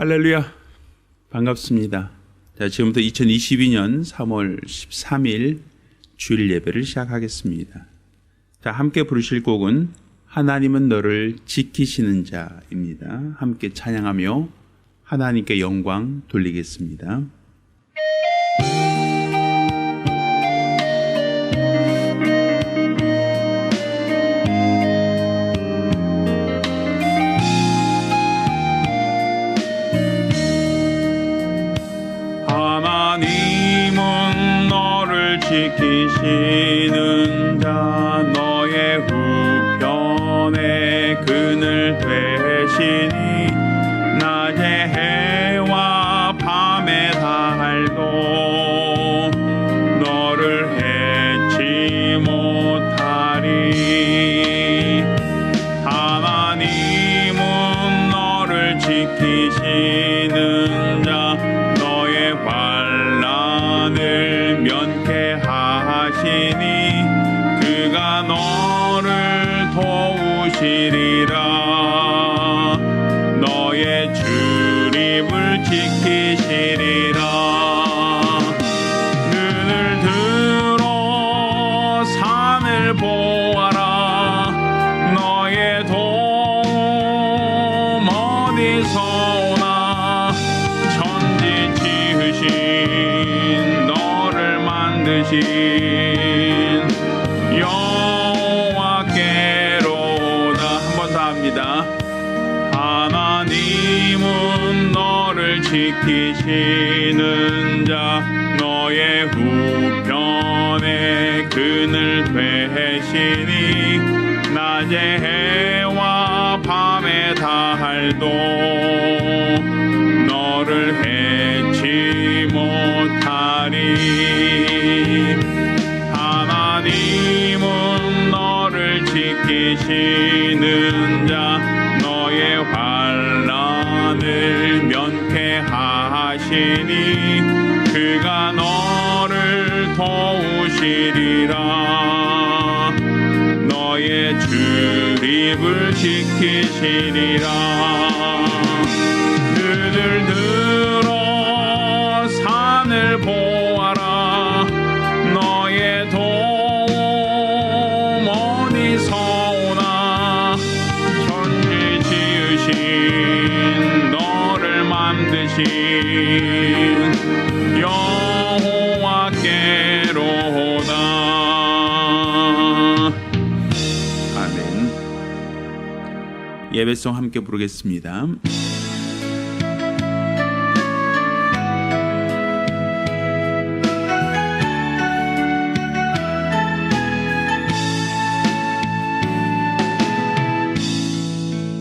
할렐루야, 반갑습니다. 자, 지금부터 2022년 3월 13일 주일 예배를 시작하겠습니다. 자, 함께 부르실 곡은 하나님은 너를 지키시는 자입니다. 함께 찬양하며 하나님께 영광 돌리겠습니다. 하나님은 너를 지키시는 자, 너의 우편에 그늘 되시니 낮에 해와 밤에 달도 너를 해치 못하리. 하나님은 너를 지키시는 자, 너의 환난을 면케하시니 그가 너를 도우시리라. 너의 출입을 지키시리라. 눈을 들어 산을 보아라. 너의 도움 어디서 오나. 천지 지으신 너를 만드신 여호와께로다. 한 번 더 합니다. 하나님은 너를 지키시는 자, 너의 우편에 그늘 되시니 낮에 해와 밤에 달도 너를 해치 못하리. 하나님은 너를 지키시는 자, 너의 환난을 면케하시니 그가 너를 도우시리라. 너의 출입을 지키시리라. 눈을 들어 산을 보아라. 너의 도움 어디서 오나. 천지 지으신 너를 만드신 여호와께로다. 아멘. 예배송 함께 부르겠습니다.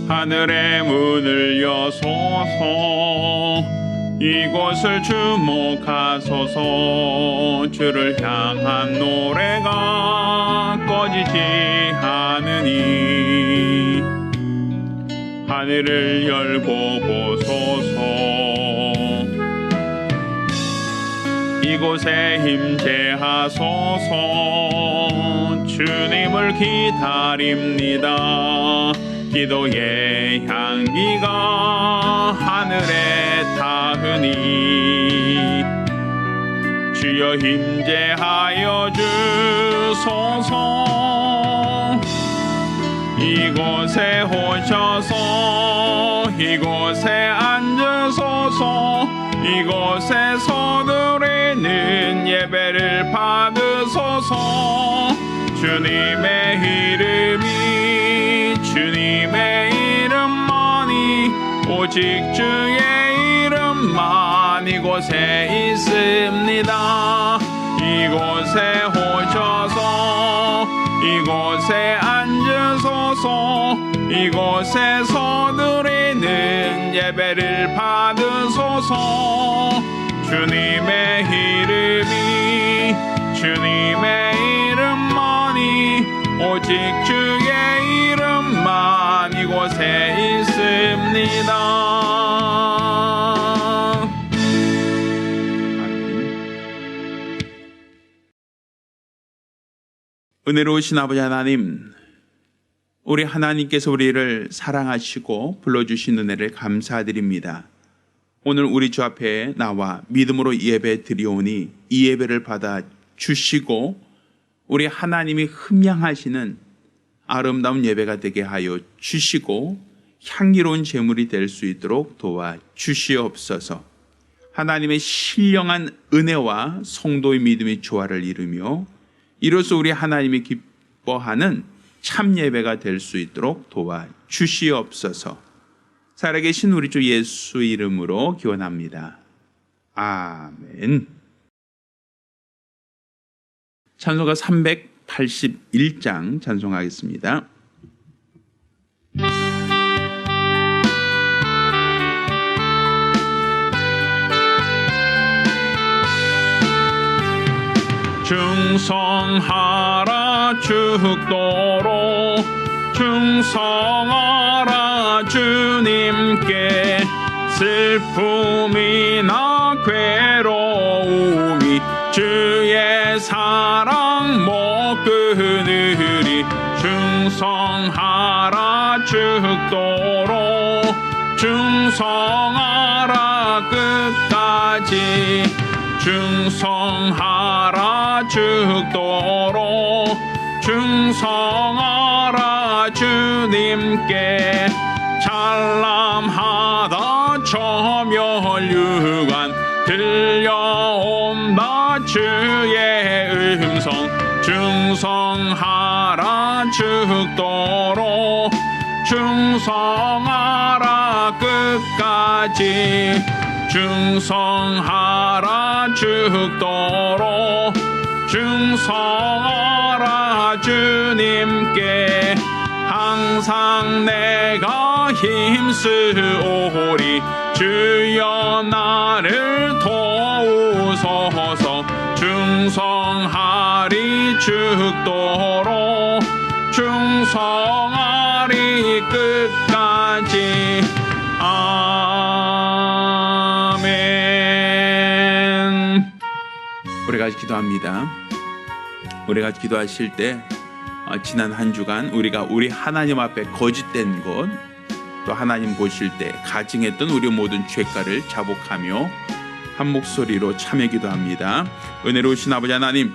하늘의 문을 여소서. 이곳을 주목하소서. 주를 향한 노래가 꺼지지 않으니 하늘을 열고 보소서. 이곳에 임재하소서. 주님을 기다립니다. 기도의 향기가 하늘에 닿으니 주여 임재하여 주소서. 이곳에 오셔서 이곳에 앉으소서. 이곳에서 드리는 예배를 받으소서. 주님의 이름만이 오직 주의 이름만 이곳에 있습니다. 이곳에 오셔서 이곳에 앉으소서. 이곳에서 드리는 예배를 받으소서. 주님의 이름만이 오직 주의 이름만 이곳에 있습니다. 은혜로우신 아버지 하나님, 우리 하나님께서 우리를 사랑하시고 불러주신 은혜를 감사드립니다. 오늘 우리 주 앞에 나와 믿음으로 예배 드리오니 이 예배를 받아 주시고 우리 하나님이 흠양하시는 아름다운 예배가 되게 하여 주시고 향기로운 제물이 될 수 있도록 도와 주시옵소서. 하나님의 신령한 은혜와 성도의 믿음의 조화를 이루며 이로써 우리 하나님이 기뻐하는 참 예배가 될 수 있도록 도와 주시옵소서. 살아계신 우리 주 예수 이름으로 기원합니다. 아멘. 찬송가 381장 찬송하겠습니다. 충성하라 죽도록 충성하라 주님께 슬픔이나 괴로움이 주의 사랑 못 끊으리 충성하라 죽도록 충성하라 끝까지 충성하라 죽도록 충성하라 주님께 찬란하다 저멸류관 들려온다 주의 음성 충성하라 죽도록 충성하라 끝까지 충성하라 죽도록 충성하라 주님께 항상 내가 힘쓰오리 주여 나를 도우소서 충성하리 죽도록 충성하리 끝까지 아멘. 우리 같이 기도합니다. 우리 같이 기도하실 때 지난 한 주간 우리가 우리 하나님 앞에 거짓된 것, 또 하나님 보실 때 가증했던 우리 모든 죄가를 자복하며 한 목소리로 참여 기도합니다. 은혜로우신 아버지 하나님,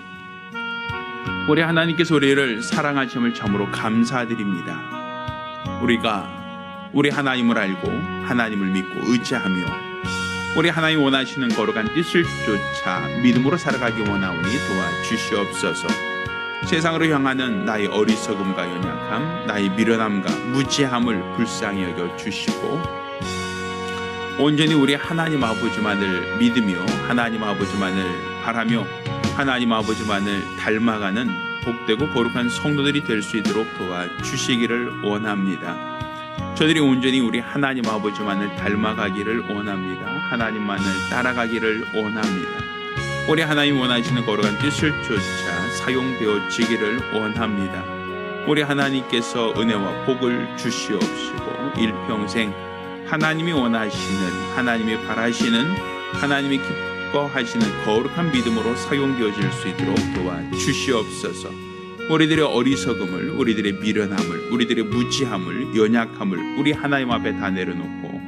우리 하나님께서 우리를 사랑하심을 참으로 감사드립니다. 우리가 우리 하나님을 알고 하나님을 믿고 의지하며 우리 하나님 원하시는 거룩한 뜻을 쫓아 믿음으로 살아가기 원하오니 도와주시옵소서. 세상으로 향하는 나의 어리석음과 연약함, 나의 미련함과 무지함을 불쌍히 여겨 주시고 온전히 우리 하나님 아버지만을 믿으며 하나님 아버지만을 바라며 하나님 아버지만을 닮아가는 복되고 거룩한 성도들이 될 수 있도록 도와주시기를 원합니다. 저들이 온전히 우리 하나님 아버지만을 닮아가기를 원합니다. 하나님만을 따라가기를 원합니다. 우리 하나님 원하시는 거룩한 뜻을 쫓아 사용되어지기를 원합니다. 우리 하나님께서 은혜와 복을 주시옵시고 일평생 하나님이 원하시는, 하나님이 바라시는, 하나님이 기뻐하시는 거룩한 믿음으로 사용되어질 수 있도록 도와주시옵소서. 우리들의 어리석음을, 우리들의 미련함을, 우리들의 무지함을, 연약함을 우리 하나님 앞에 다 내려놓고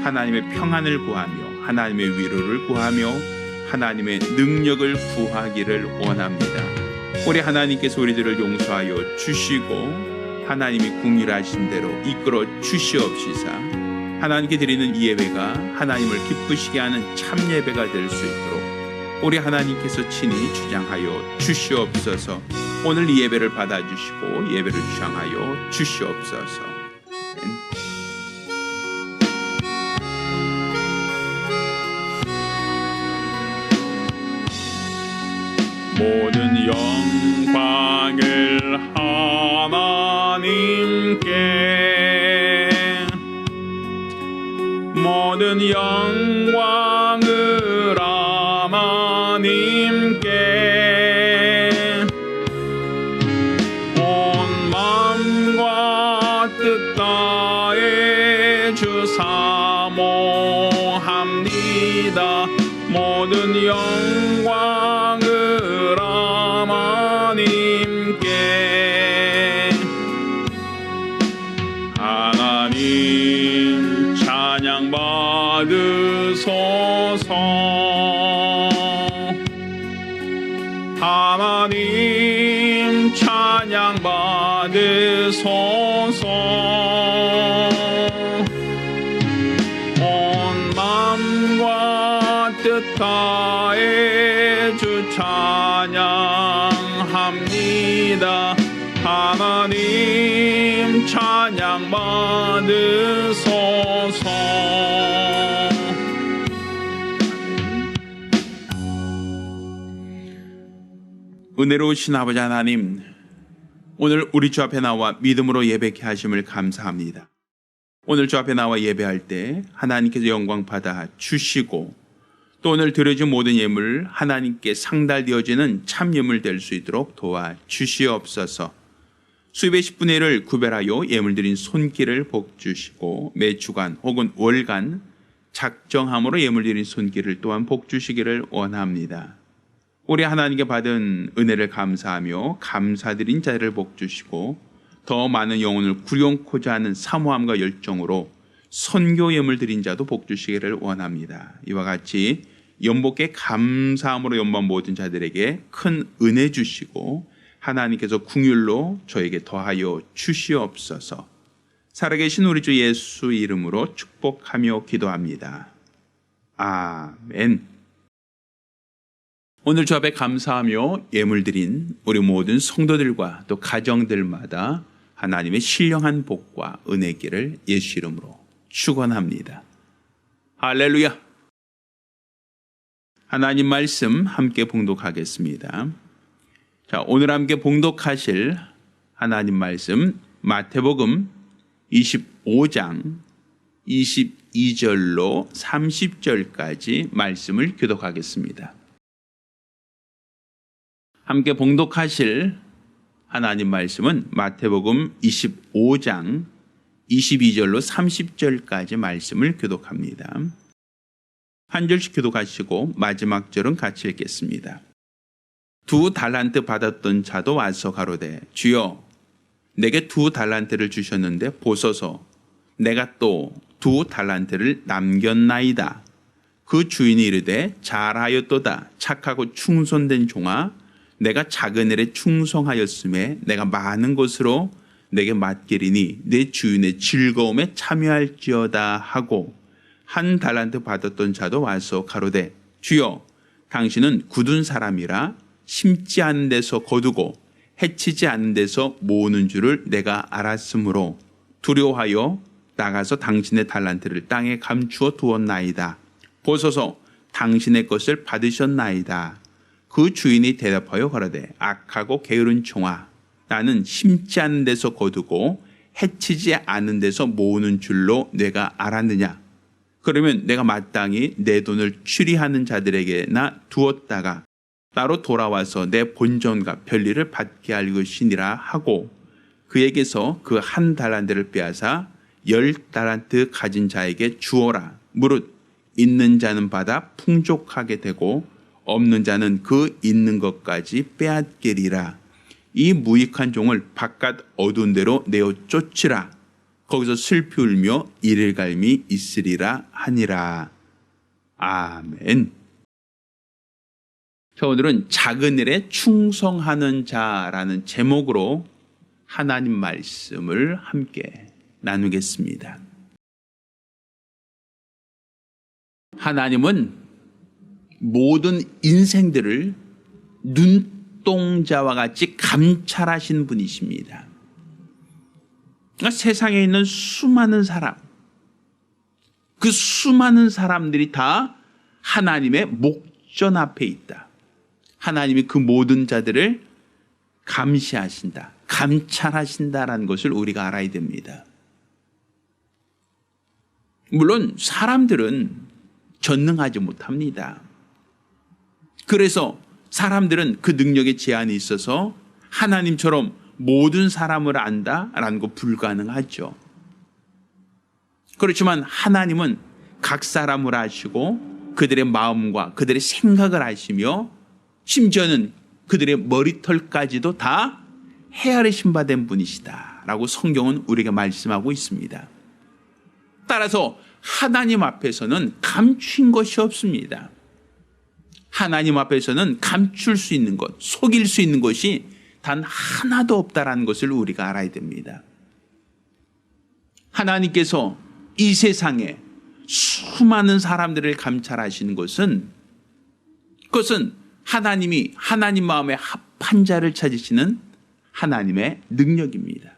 하나님의 평안을 구하며 하나님의 위로를 구하며 하나님의 능력을 구하기를 원합니다. 우리 하나님께서 우리들을 용서하여 주시고 하나님이 궁일하신 대로 이끌어 주시옵시사 하나님께 드리는 이 예배가 하나님을 기쁘시게 하는 참 예배가 될 수 있도록 우리 하나님께서 친히 주장하여 주시옵소서. 오늘 이 예배를 받아주시고 예배를 주장하여 주시옵소서. 모든 영광을 하나님께 모든 영광을 하나님께 온 마음과 뜻 다해 주사모합니다. 모든 영광을 하나님께 하나님 찬양 받으소서. 받으소서. 온 마음과 뜻 다해 주 찬양합니다. 하나님 찬양 받으소서. 은혜로우신 아버지 하나님, 오늘 우리 주 앞에 나와 믿음으로 예배케 하심을 감사합니다. 오늘 주 앞에 나와 예배할 때 하나님께서 영광 받아 주시고, 또 오늘 드려진 모든 예물 하나님께 상달되어지는 참 예물 될 수 있도록 도와 주시옵소서. 수입의 10분의 1을 구별하여 예물 드린 손길을 복 주시고, 매 주간 혹은 월간 작정함으로 예물 드린 손길을 또한 복 주시기를 원합니다. 우리 하나님께 받은 은혜를 감사하며 감사드린 자를 복 주시고, 더 많은 영혼을 구원코자 하는 사모함과 열정으로 선교 예물 드린 자도 복 주시기를 원합니다. 이와 같이 연복께 감사함으로 연방 모든 자들에게 큰 은혜 주시고, 하나님께서 긍휼로 저에게 더하여 주시옵소서. 살아계신 우리 주 예수 이름으로 축복하며 기도합니다. 아멘. 오늘 주 앞에 감사하며 예물 드린 우리 모든 성도들과 또 가정들마다 하나님의 신령한 복과 은혜기를 예수 이름으로 축원합니다. 할렐루야. 하나님 말씀 함께 봉독하겠습니다. 자, 오늘 함께 봉독하실 하나님 말씀 마태복음 25장 22절로 30절까지 말씀을 교독하겠습니다. 함께 봉독하실 하나님 말씀은 마태복음 25장 22절로 30절까지 말씀을 교독합니다. 한 절씩 교독하시고 마지막 절은 같이 읽겠습니다. 2 달란트 받았던 자도 와서 가로되 주여 내게 2 달란트를 주셨는데 보소서 내가 또 2 달란트를 남겼나이다. 그 주인이 이르되 잘하였도다. 착하고 충손된 종아, 내가 작은 일에 충성하였음에 내가 많은 것으로 내게 맡기리니 내 주인의 즐거움에 참여할지어다 하고, 1 달란트 받았던 자도 와서 가로되 주여 당신은 굳은 사람이라 심지 않은 데서 거두고 해치지 않은 데서 모으는 줄을 내가 알았으므로 두려워하여 나가서 당신의 달란트를 땅에 감추어 두었나이다. 보소서 당신의 것을 받으셨나이다. 그 주인이 대답하여 가로되 악하고 게으른 종아, 나는 심지 않은 데서 거두고 해치지 않은 데서 모으는 줄로 내가 알았느냐. 그러면 내가 마땅히 내 돈을 추리하는 자들에게나 두었다가 나로 돌아와서 내 본전과 별리를 받게 할 것이니라 하고, 그에게서 그 1 달란트를 빼앗아 10 달란트 가진 자에게 주어라. 무릇 있는 자는 받아 풍족하게 되고 없는 자는 그 있는 것까지 빼앗기리라. 이 무익한 종을 바깥 어두운 데로 내어 쫓으라. 거기서 슬피 울며 이를갈미 있으리라 하니라. 아멘. 자, 오늘은 작은 일에 충성하는 자라는 제목으로 하나님 말씀을 함께 나누겠습니다. 하나님은 모든 인생들을 눈동자와 같이 감찰하신 분이십니다. 그러니까 세상에 있는 수많은 사람, 그 수많은 사람들이 다 하나님의 목전 앞에 있다. 하나님이 그 모든 자들을 감시하신다, 감찰하신다라는 것을 우리가 알아야 됩니다. 물론 사람들은 전능하지 못합니다. 그래서 사람들은 그 능력에 제한이 있어서 하나님처럼 모든 사람을 안다라는 거 불가능하죠. 그렇지만 하나님은 각 사람을 아시고 그들의 마음과 그들의 생각을 아시며 심지어는 그들의 머리털까지도 다 헤아리신 바 된 분이시다라고 성경은 우리에게 말씀하고 있습니다. 따라서 하나님 앞에서는 감춘 것이 없습니다. 하나님 앞에서는 감출 수 있는 것, 속일 수 있는 것이 단 하나도 없다라는 것을 우리가 알아야 됩니다. 하나님께서 이 세상에 수많은 사람들을 감찰하시는 것은 그것은 하나님이 하나님 마음에 합한 자를 찾으시는 하나님의 능력입니다.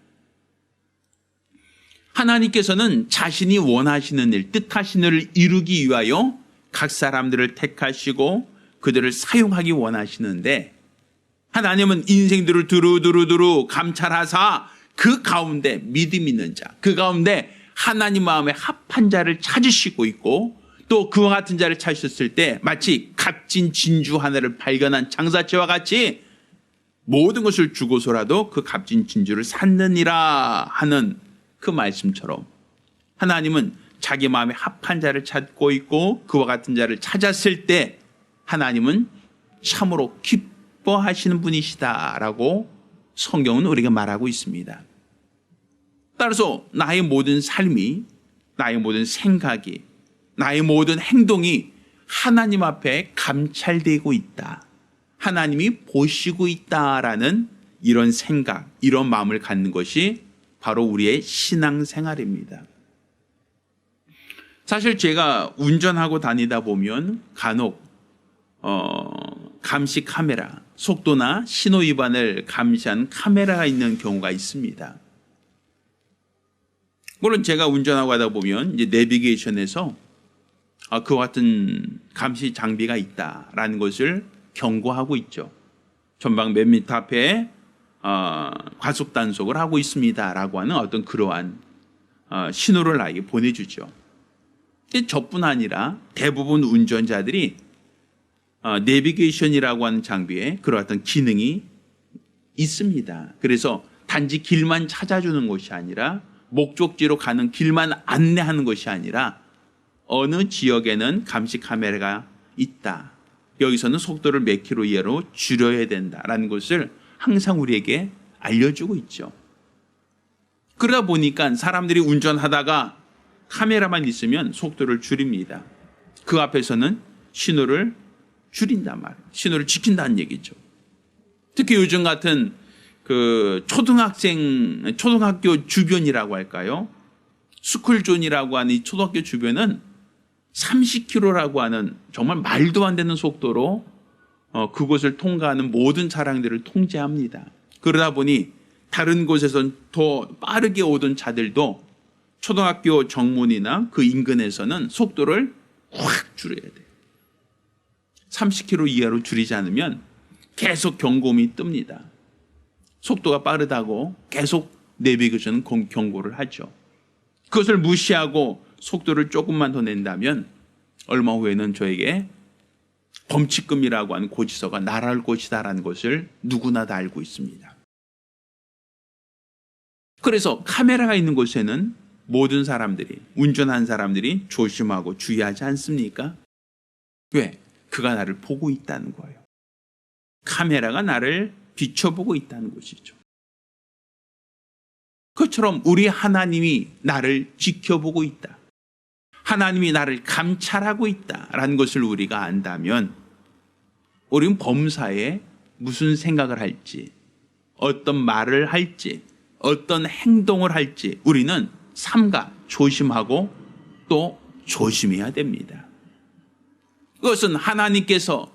하나님께서는 자신이 원하시는 일, 뜻하시는 일을 이루기 위하여 각 사람들을 택하시고 그들을 사용하기 원하시는데 하나님은 인생들을 두루두루 감찰하사 그 가운데 믿음 있는 자, 그 가운데 하나님 마음에 합한 자를 찾으시고 있고 또 그와 같은 자를 찾으셨을 때 마치 값진 진주 하나를 발견한 장사치와 같이 모든 것을 주고서라도 그 값진 진주를 샀느니라 하는 그 말씀처럼 하나님은 자기 마음에 합한 자를 찾고 있고 그와 같은 자를 찾았을 때 하나님은 참으로 기뻐하시는 분이시다라고 성경은 우리가 말하고 있습니다. 따라서 나의 모든 삶이, 나의 모든 생각이, 나의 모든 행동이 하나님 앞에 감찰되고 있다. 하나님이 보시고 있다라는 이런 생각, 이런 마음을 갖는 것이 바로 우리의 신앙생활입니다. 사실 제가 운전하고 다니다 보면 간혹 감시 카메라, 속도나 신호 위반을 감시한 카메라가 있는 경우가 있습니다. 물론 제가 운전하고 가다 보면 이제 내비게이션에서 그와 같은 감시 장비가 있다라는 것을 경고하고 있죠. 전방 몇 미터 앞에 과속 단속을 하고 있습니다라고 하는 어떤 그러한 신호를 나에게 보내주죠. 저뿐 아니라 대부분 운전자들이 내비게이션이라고 하는 장비에 그런 어떤 기능이 있습니다. 그래서 단지 길만 찾아주는 것이 아니라 목적지로 가는 길만 안내하는 것이 아니라 어느 지역에는 감시 카메라가 있다. 여기서는 속도를 몇 킬로 이하로 줄여야 된다라는 것을 항상 우리에게 알려주고 있죠. 그러다 보니까 사람들이 운전하다가 카메라만 있으면 속도를 줄입니다. 그 앞에서는 신호를 줄인단 말이에요. 신호를 지킨다는 얘기죠. 특히 요즘 같은 그 초등학교 주변이라고 할까요? 스쿨존이라고 하는 이 초등학교 주변은 30km라고 하는 정말 말도 안 되는 속도로 그곳을 통과하는 모든 차량들을 통제합니다. 그러다 보니 다른 곳에선 더 빠르게 오던 차들도 초등학교 정문이나 그 인근에서는 속도를 확 줄여야 돼요. 30km 이하로 줄이지 않으면 계속 경고음이 뜹니다. 속도가 빠르다고 계속 내비게이션은 경고를 하죠. 그것을 무시하고 속도를 조금만 더 낸다면 얼마 후에는 저에게 범칙금이라고 하는 고지서가 날아올 것이다라는 것을 누구나 다 알고 있습니다. 그래서 카메라가 있는 곳에는 모든 사람들이, 운전한 사람들이 조심하고 주의하지 않습니까? 왜? 그가 나를 보고 있다는 거예요. 카메라가 나를 비춰보고 있다는 것이죠. 그것처럼 우리 하나님이 나를 지켜보고 있다. 하나님이 나를 감찰하고 있다라는 것을 우리가 안다면 우리는 범사에 무슨 생각을 할지, 어떤 말을 할지, 어떤 행동을 할지 우리는 삼가 조심하고 또 조심해야 됩니다. 그것은 하나님께서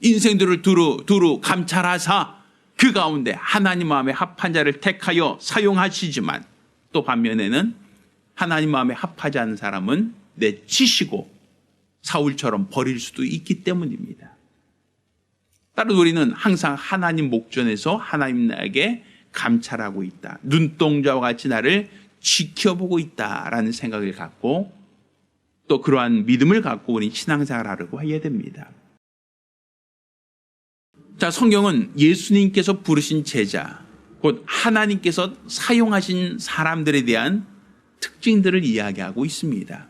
인생들을 두루 감찰하사 그 가운데 하나님 마음에 합한 자를 택하여 사용하시지만 또 반면에는 하나님 마음에 합하지 않은 사람은 내치시고 사울처럼 버릴 수도 있기 때문입니다. 따라서 우리는 항상 하나님 목전에서 하나님 나에게 감찰하고 있다. 눈동자와 같이 나를 지켜보고 있다라는 생각을 갖고 또 그러한 믿음을 갖고 우리는 신앙생활을 하려고 해야 됩니다. 자, 성경은 예수님께서 부르신 제자, 곧 하나님께서 사용하신 사람들에 대한 특징들을 이야기하고 있습니다.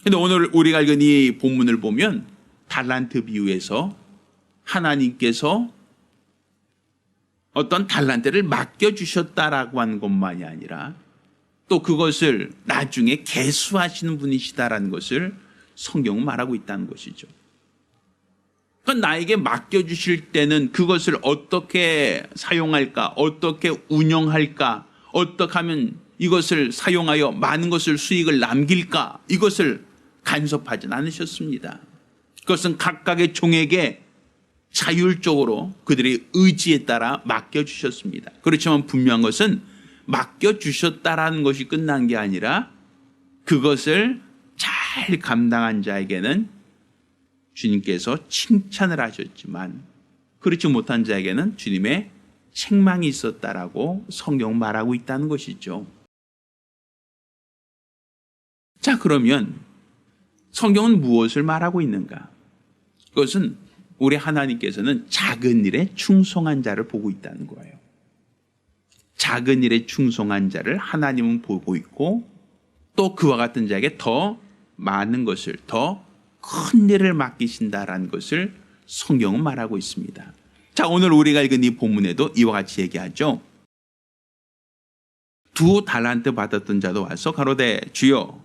그런데 오늘 우리가 읽은 이 본문을 보면 달란트 비유에서 하나님께서 어떤 달란트를 맡겨주셨다라고 하는 것만이 아니라 또 그것을 나중에 계수하시는 분이시다라는 것을 성경은 말하고 있다는 것이죠. 그러니까 나에게 맡겨주실 때는 그것을 어떻게 사용할까, 어떻게 운영할까, 어떻게 하면 이것을 사용하여 많은 것을 수익을 남길까, 이것을 간섭하진 않으셨습니다. 그것은 각각의 종에게 자율적으로 그들의 의지에 따라 맡겨주셨습니다. 그렇지만 분명한 것은 맡겨주셨다라는 것이 끝난 게 아니라 그것을 잘 감당한 자에게는 주님께서 칭찬을 하셨지만 그렇지 못한 자에게는 주님의 책망이 있었다라고 성경은 말하고 있다는 것이죠. 자, 그러면 성경은 무엇을 말하고 있는가? 그것은 우리 하나님께서는 작은 일에 충성한 자를 보고 있다는 거예요. 작은 일에 충성한 자를 하나님은 보고 있고 또 그와 같은 자에게 더 많은 것을, 더 큰 일을 맡기신다라는 것을 성경은 말하고 있습니다. 자, 오늘 우리가 읽은 이 본문에도 이와 같이 얘기하죠. 2달란트 받았던 자도 와서 가로되 주여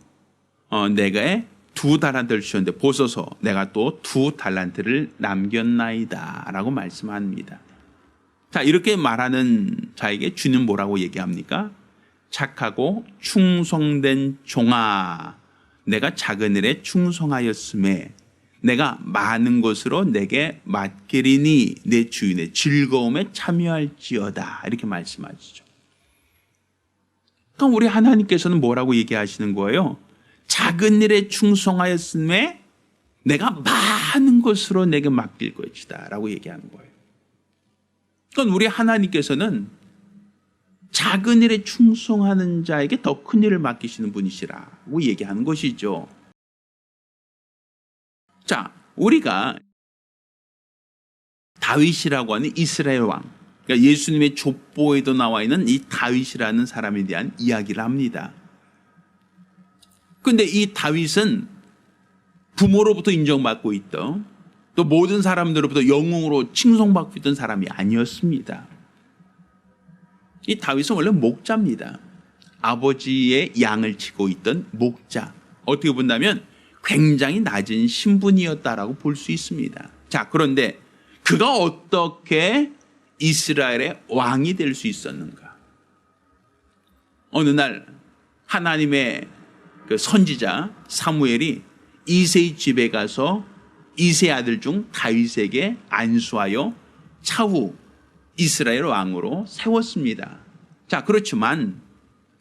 내가 2달란트를 주셨는데 보소서 내가 또 2달란트를 남겼나이다 라고 말씀합니다. 자, 이렇게 말하는 자에게 주는 뭐라고 얘기합니까? 착하고 충성된 종아, 내가 작은 일에 충성하였음에 내가 많은 것으로 내게 맡기리니 내 주인의 즐거움에 참여할지어다, 이렇게 말씀하시죠. 그럼 우리 하나님께서는 뭐라고 얘기하시는 거예요? 작은 일에 충성하였음에 내가 많은 것으로 내게 맡길 것이다 라고 얘기하는 거예요. 그러니까 우리 하나님께서는 작은 일에 충성하는 자에게 더 큰 일을 맡기시는 분이시라고 얘기하는 것이죠. 자, 우리가 다윗이라고 하는 이스라엘 왕, 그러니까 예수님의 족보에도 나와 있는 이 다윗이라는 사람에 대한 이야기를 합니다. 그런데 이 다윗은 부모로부터 인정받고 있던, 또 모든 사람들로부터 영웅으로 칭송받고 있던 사람이 아니었습니다. 이 다윗은 원래 목자입니다. 아버지의 양을 치고 있던 목자. 어떻게 본다면 굉장히 낮은 신분이었다라고 볼 수 있습니다. 자, 그런데 그가 어떻게 이스라엘의 왕이 될 수 있었는가? 어느 날 하나님의 그 선지자 사무엘이 이새의 집에 가서 이새 아들 중 다윗에게 안수하여 차후 이스라엘 왕으로 세웠습니다. 자, 그렇지만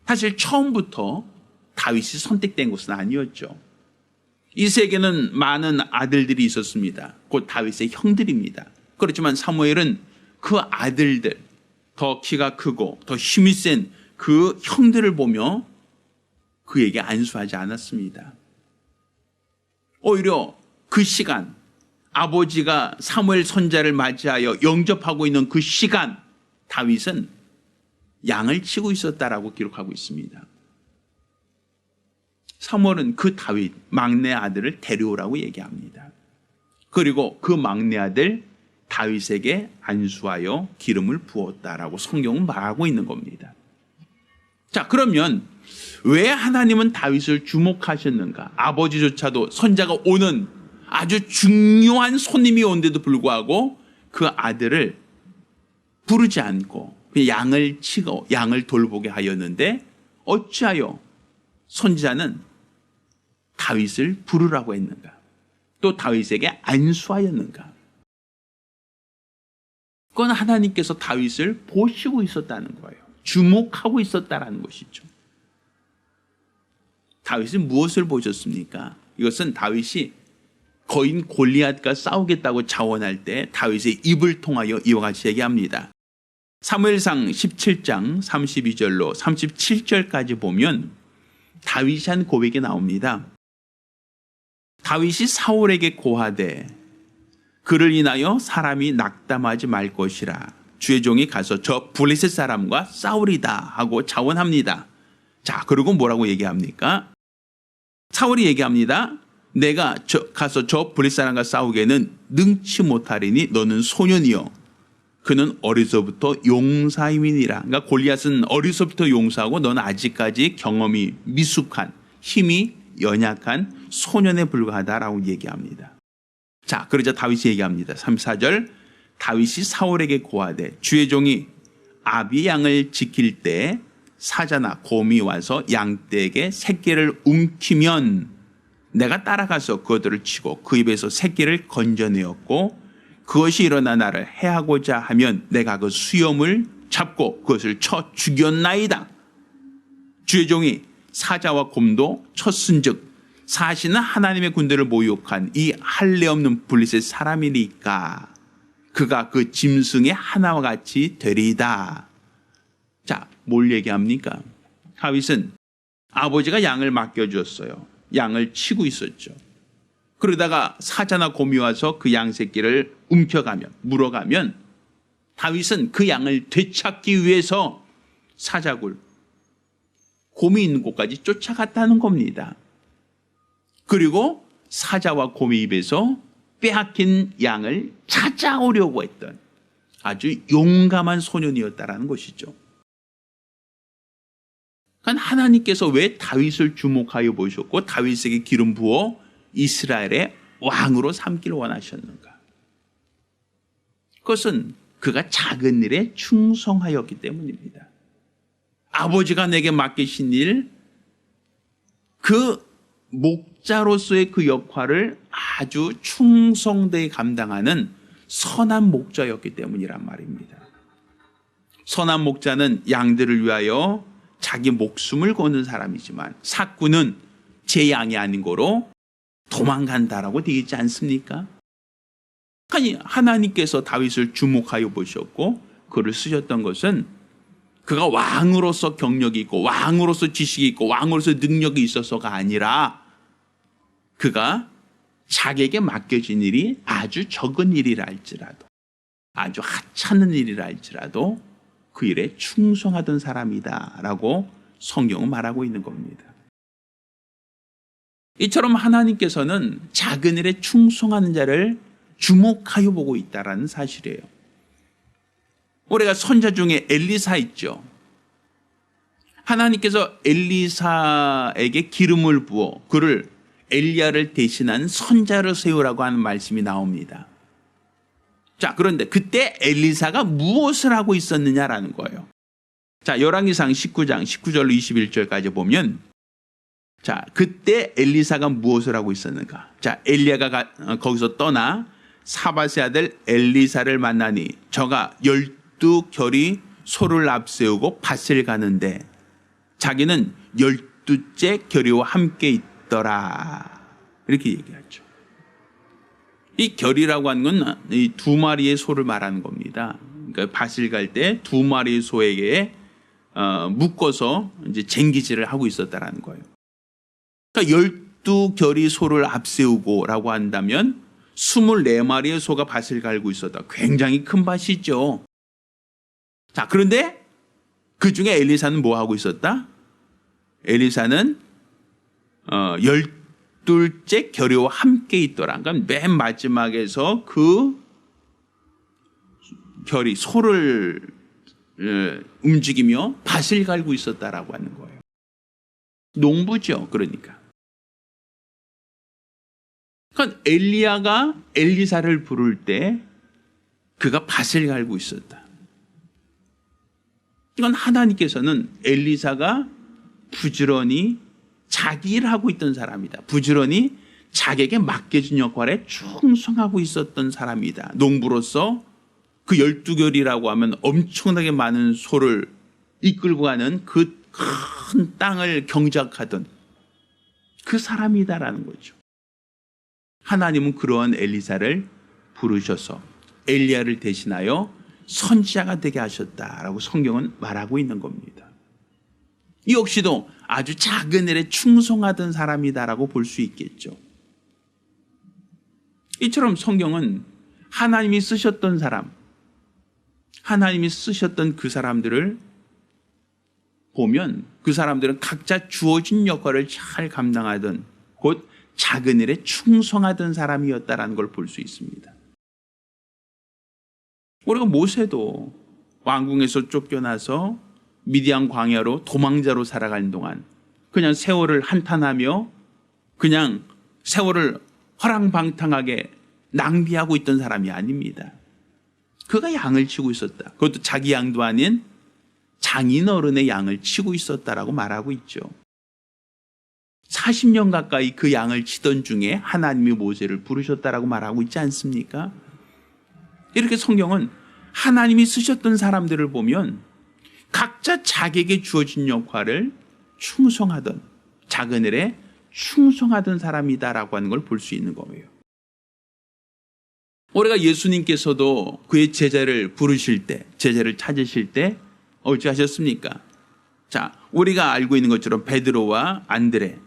사실 처음부터 다윗이 선택된 것은 아니었죠. 이새에게는 많은 아들들이 있었습니다. 곧 다윗의 형들입니다. 그렇지만 사무엘은 그 아들들, 더 키가 크고 더 힘이 센 그 형들을 보며 그에게 안수하지 않았습니다. 오히려 그 시간, 아버지가 사무엘 선지자를 맞이하여 영접하고 있는 그 시간, 다윗은 양을 치고 있었다라고 기록하고 있습니다. 사무엘은 그 다윗 막내 아들을 데려오라고 얘기합니다. 그리고 그 막내 아들 다윗에게 안수하여 기름을 부었다라고 성경은 말하고 있는 겁니다. 자, 그러면 왜 하나님은 다윗을 주목하셨는가? 아버지조차도 선자가 오는 아주 중요한 손님이 온데도 불구하고 그 아들을 부르지 않고 그냥 양을 치고 양을 돌보게 하였는데 어찌하여 선지자는 다윗을 부르라고 했는가? 또 다윗에게 안수하였는가? 그건 하나님께서 다윗을 보시고 있었다는 거예요. 주목하고 있었다는 것이죠. 다윗은 무엇을 보셨습니까? 이것은 다윗이 거인 골리앗과 싸우겠다고 자원할 때 다윗의 입을 통하여 이와 같이 얘기합니다. 사무엘상 17장 32절로 37절까지 보면 다윗이 한 고백이 나옵니다. 다윗이 사울에게 고하되 그를 인하여 사람이 낙담하지 말 것이라. 주의 종이 가서 저 블레셋 사람과 싸우리다 하고 자원합니다. 자, 그리고 뭐라고 얘기합니까? 사울이 얘기합니다. 내가 가서 저 블레셋 사람과 싸우기에는 능치 못하리니 너는 소년이요 그는 어려서부터 용사임이니라. 그러니까 골리앗은 어려서부터 용사하고 너는 아직까지 경험이 미숙한 힘이 연약한 소년에 불과하다라고 얘기합니다. 자, 그러자 다윗이 얘기합니다. 34절 다윗이 사울에게 고하되 주의 종이 아비의 양을 지킬 때 사자나 곰이 와서 양떼에게 새끼를 움키면 내가 따라가서 그것들을 치고 그 입에서 새끼를 건져내었고 그것이 일어나 나를 해하고자 하면 내가 그 수염을 잡고 그것을 쳐 죽였나이다. 주의 종이 사자와 곰도 쳤은즉 사실은 하나님의 군대를 모욕한 이 할례 없는 블레셋 사람이니까 그가 그 짐승의 하나와 같이 되리이다. 자, 뭘 얘기합니까? 다윗은 아버지가 양을 맡겨주었어요. 양을 치고 있었죠. 그러다가 사자나 곰이 와서 그 양 새끼를 움켜가면, 물어가면 다윗은 그 양을 되찾기 위해서 사자굴, 곰이 있는 곳까지 쫓아갔다는 겁니다. 그리고 사자와 곰의 입에서 빼앗긴 양을 찾아오려고 했던 아주 용감한 소년이었다라는 것이죠. 그러니까 하나님께서 왜 다윗을 주목하여 보셨고 다윗에게 기름 부어 이스라엘의 왕으로 삼기를 원하셨는가? 그것은 그가 작은 일에 충성하였기 때문입니다. 아버지가 내게 맡기신 일, 그 목자로서의 그 역할을 아주 충성되게 감당하는 선한 목자였기 때문이란 말입니다. 선한 목자는 양들을 위하여 자기 목숨을 거는 사람이지만 삭구는 제 양이 아닌 거로 도망간다라고 되어 있지 않습니까? 아니, 하나님께서 다윗을 주목하여 보셨고 그를 쓰셨던 것은 그가 왕으로서 경력이 있고 왕으로서 지식이 있고 왕으로서 능력이 있어서가 아니라 그가 자기에게 맡겨진 일이 아주 적은 일이라 할지라도 아주 하찮은 일이라 할지라도 그 일에 충성하던 사람이다라고 성경은 말하고 있는 겁니다. 이처럼 하나님께서는 작은 일에 충성하는 자를 주목하여 보고 있다는 사실이에요. 우리가 선자 중에 엘리사 있죠. 하나님께서 엘리사에게 기름을 부어 그를 엘리야를 대신한 선자를 세우라고 하는 말씀이 나옵니다. 자, 그런데 그때 엘리사가 무엇을 하고 있었느냐라는 거예요. 자, 열왕기상 19장 19절로 21절까지 보면 자, 그때 엘리사가 무엇을 하고 있었는가? 자, 엘리야가 거기서 떠나 사밧의 아들 엘리사를 만나니 저가 12결이 소를 앞세우고 밭을 가는데 자기는 12째 결이와 함께 있더라. 이렇게 얘기하죠. 이 결이라고 하는 건 이 두 마리의 소를 말하는 겁니다. 그러니까 밭을 갈 때 두 마리의 소에게 묶어서 이제 쟁기질을 하고 있었다라는 거예요. 그러니까 12결이 소를 앞세우고라고 한다면 24마리의 소가 밭을 갈고 있었다. 굉장히 큰 밭이죠. 자, 그런데 그 중에 엘리사는 뭐 하고 있었다? 엘리사는 12째 결의와 함께 있더라. 그러니까 맨 마지막에서 그 결의 소를 움직이며 밭을 갈고 있었다라고 하는 거예요. 농부죠. 그러니까 엘리야가 엘리사를 부를 때 그가 밭을 갈고 있었다. 이건 하나님께서는 엘리사가 부지런히 자기 일을 하고 있던 사람이다. 부지런히 자기에게 맡겨진 역할에 충성하고 있었던 사람이다. 농부로서 그 12결이라고 하면 엄청나게 많은 소를 이끌고 가는 그 큰 땅을 경작하던 그 사람이다라는 거죠. 하나님은 그러한 엘리사를 부르셔서 엘리야를 대신하여 선지자가 되게 하셨다라고 성경은 말하고 있는 겁니다. 이 역시도 아주 작은 일에 충성하던 사람이다라고 볼 수 있겠죠. 이처럼 성경은 하나님이 쓰셨던 사람, 하나님이 쓰셨던 그 사람들을 보면 그 사람들은 각자 주어진 역할을 잘 감당하던 곧 작은 일에 충성하던 사람이었다라는 걸 볼 수 있습니다. 우리가 모세도 왕궁에서 쫓겨나서 미디안 광야로 도망자로 살아가는 동안 그냥 세월을 한탄하며 그냥 세월을 허랑방탕하게 낭비하고 있던 사람이 아닙니다. 그가 양을 치고 있었다. 그것도 자기 양도 아닌 장인 어른의 양을 치고 있었다라고 말하고 있죠. 40년 가까이 그 양을 치던 중에 하나님이 모세를 부르셨다라고 말하고 있지 않습니까? 이렇게 성경은 하나님이 쓰셨던 사람들을 보면 각자 자기에게 주어진 역할을 충성하던, 작은 일에 충성하던 사람이다라고 하는 걸 볼 수 있는 거예요. 우리가 예수님께서도 그의 제자를 부르실 때, 제자를 찾으실 때 어찌 하셨습니까? 자, 우리가 알고 있는 것처럼 베드로와 안드레,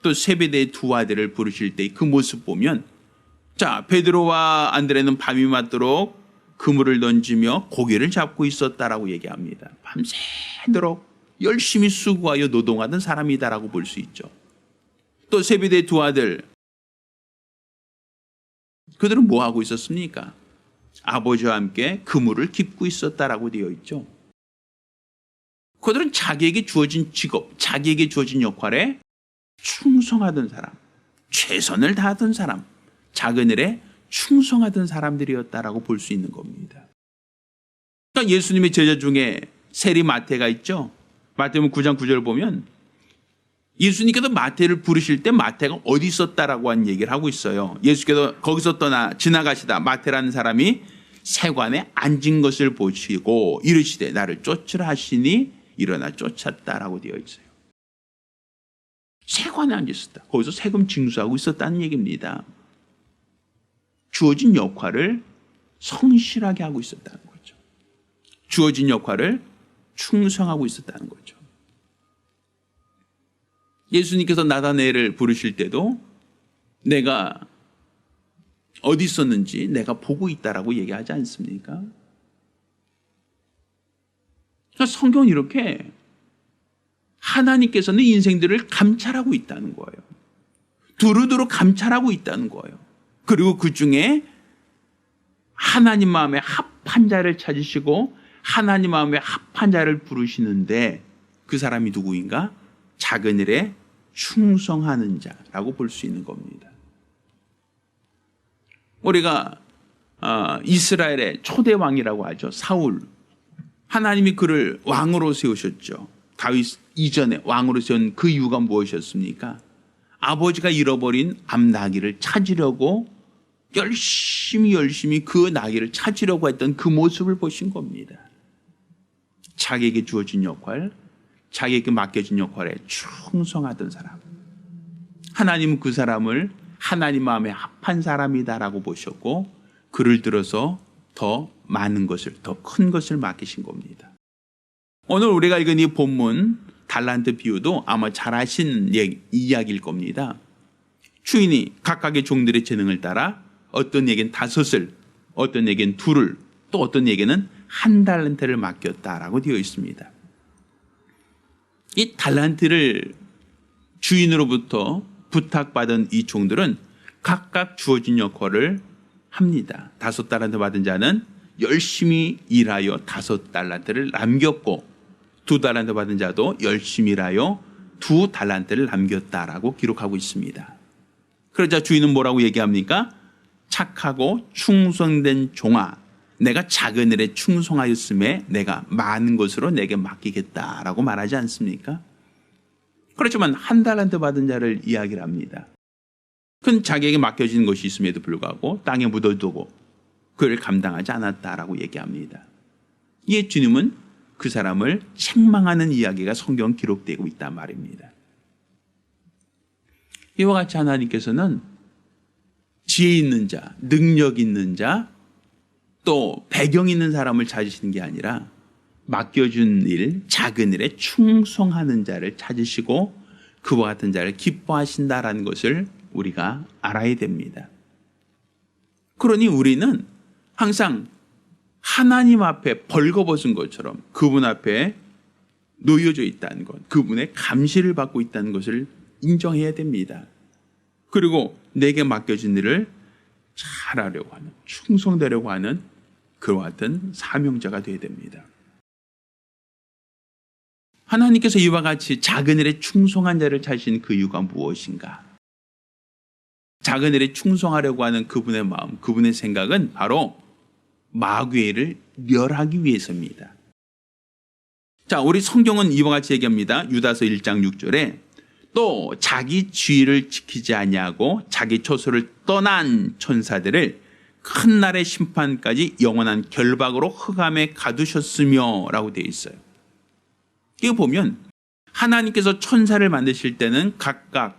또 세베대의 두 아들을 부르실 때 그 모습 보면, 자, 베드로와 안드레는 밤이 맞도록 그물을 던지며 고기를 잡고 있었다라고 얘기합니다. 밤새도록 열심히 수고하여 노동하던 사람이다라고 볼 수 있죠. 또 세베대의 두 아들, 그들은 뭐 하고 있었습니까? 아버지와 함께 그물을 깁고 있었다라고 되어 있죠. 그들은 자기에게 주어진 직업, 자기에게 주어진 역할에 충성하던 사람, 최선을 다하던 사람, 작은 일에 충성하던 사람들이었다라고 볼 수 있는 겁니다. 그러니까 예수님의 제자 중에 세리 마태가 있죠. 마태복음 9장 9절 보면 예수님께서 마태를 부르실 때 마태가 어디 있었다라고 한 얘기를 하고 있어요. 예수께서 거기서 떠나 지나가시다 마태라는 사람이 세관에 앉은 것을 보시고 이르시되 나를 쫓으라 하시니 일어나 쫓았다라고 되어 있어요. 세관에 앉아 있었다. 거기서 세금 징수하고 있었다는 얘기입니다. 주어진 역할을 성실하게 하고 있었다는 거죠. 주어진 역할을 충성하고 있었다는 거죠. 예수님께서 나다나엘을 부르실 때도 내가 어디 있었는지 내가 보고 있다라고 얘기하지 않습니까? 그러니까 성경은 이렇게 하나님께서는 인생들을 감찰하고 있다는 거예요. 두루두루 감찰하고 있다는 거예요. 그리고 그 중에 하나님 마음에 합한 자를 찾으시고 하나님 마음에 합한 자를 부르시는데 그 사람이 누구인가? 작은 일에 충성하는 자라고 볼 수 있는 겁니다. 우리가 이스라엘의 초대 왕이라고 하죠. 사울. 하나님이 그를 왕으로 세우셨죠. 다윗 이전에 왕으로 세운 그 이유가 무엇이었습니까? 아버지가 잃어버린 암나귀를 찾으려고 열심히 그 나귀를 찾으려고 했던 그 모습을 보신 겁니다. 자기에게 주어진 역할, 자기에게 맡겨진 역할에 충성하던 사람. 하나님은 그 사람을 하나님 마음에 합한 사람이다라고 보셨고 그를 들어서 더 많은 것을, 더 큰 것을 맡기신 겁니다. 오늘 우리가 읽은 이 본문 달란트 비유도 아마 잘 아시는 이야기일 겁니다. 주인이 각각의 종들의 재능을 따라 어떤 에겐 5을, 어떤 에겐 2를, 또 어떤 에게는 1달란트를 맡겼다라고 되어 있습니다. 이 달란트를 주인으로부터 부탁받은 이 종들은 각각 주어진 역할을 합니다. 5달란트 받은 자는 열심히 일하여 5달란트를 남겼고 2달란트 받은 자도 열심히 일하여 2달란트를 남겼다라고 기록하고 있습니다. 그러자 주인은 뭐라고 얘기합니까? 착하고 충성된 종아, 내가 작은 일에 충성하였음에 내가 많은 것으로 내게 맡기겠다라고 말하지 않습니까? 그렇지만 1달란트 받은 자를 이야기를 합니다. 그는 자기에게 맡겨진 것이 있음에도 불구하고 땅에 묻어두고 그를 감당하지 않았다라고 얘기합니다. 이에 주님은 그 사람을 책망하는 이야기가 성경 기록되고 있단 말입니다. 이와 같이 하나님께서는 지혜 있는 자, 능력 있는 자, 또 배경 있는 사람을 찾으시는 게 아니라 맡겨준 일, 작은 일에 충성하는 자를 찾으시고 그와 같은 자를 기뻐하신다라는 것을 우리가 알아야 됩니다. 그러니 우리는 항상 하나님 앞에 벌거벗은 것처럼 그분 앞에 놓여져 있다는 것, 그분의 감시를 받고 있다는 것을 인정해야 됩니다. 그리고 내게 맡겨진 일을 잘하려고 하는, 충성되려고 하는 그와 같은 사명자가 되어야 됩니다. 하나님께서 이와 같이 작은 일에 충성한 자를 찾으신 그 이유가 무엇인가? 작은 일에 충성하려고 하는 그분의 마음, 그분의 생각은 바로 마귀를 멸하기 위해서입니다. 자, 우리 성경은 이와 같이 얘기합니다. 유다서 1장 6절에 또 자기 지위를 지키지 아니하고 자기 처소를 떠난 천사들을 큰 날의 심판까지 영원한 결박으로 흑암에 가두셨으며 라고 되어 있어요. 이거 보면 하나님께서 천사를 만드실 때는 각각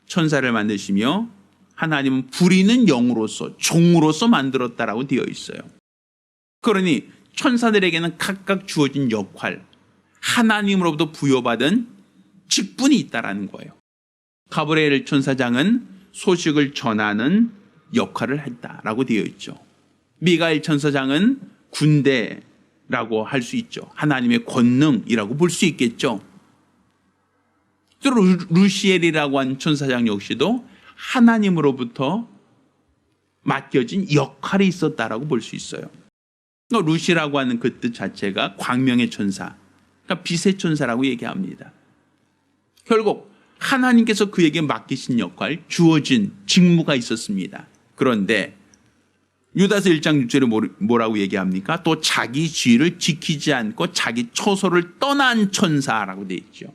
천사를 만드시며 하나님은 부리는 영으로서 종으로서 만들었다라고 되어 있어요. 그러니 천사들에게는 각각 주어진 역할, 하나님으로부터 부여받은 직분이 있다라는 거예요. 가브리엘 천사장은 소식을 전하는 역할을 했다라고 되어 있죠. 미가엘 천사장은 군대라고 할 수 있죠. 하나님의 권능이라고 볼 수 있겠죠. 또 루시엘이라고 한 천사장 역시도 하나님으로부터 맡겨진 역할이 있었다라고 볼 수 있어요. 루시라고 하는 그 뜻 자체가 광명의 천사, 그러니까 빛의 천사라고 얘기합니다. 결국 하나님께서 그에게 맡기신 역할, 주어진 직무가 있었습니다. 그런데 유다서 1장 6절에 뭐라고 얘기합니까? 또 자기 지위를 지키지 않고 자기 처소를 떠난 천사라고 되어 있죠.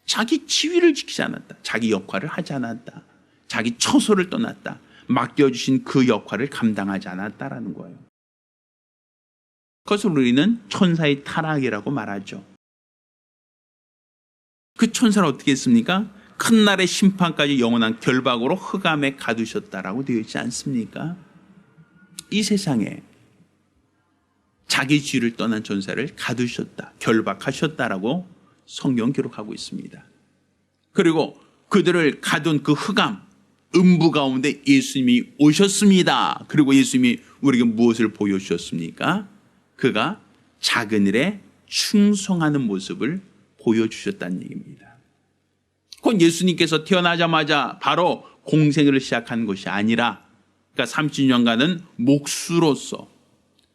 자기 지위를 지키지 않았다. 자기 역할을 하지 않았다. 자기 처소를 떠났다. 맡겨주신 그 역할을 감당하지 않았다라는 거예요. 그것을 우리는 천사의 타락이라고 말하죠. 그 천사는 어떻게 했습니까? 큰 날의 심판까지 영원한 결박으로 흑암에 가두셨다라고 되어 있지 않습니까? 이 세상에 자기 지위를 떠난 천사를 가두셨다, 결박하셨다라고 성경 기록하고 있습니다. 그리고 그들을 가둔 그 흑암, 음부 가운데 예수님이 오셨습니다. 그리고 예수님이 우리에게 무엇을 보여주셨습니까? 그가 작은 일에 충성하는 모습을 보여주셨다는 얘기입니다. 그건 예수님께서 태어나자마자 바로 공생을 시작한 것이 아니라, 그러니까 30년간은 목수로서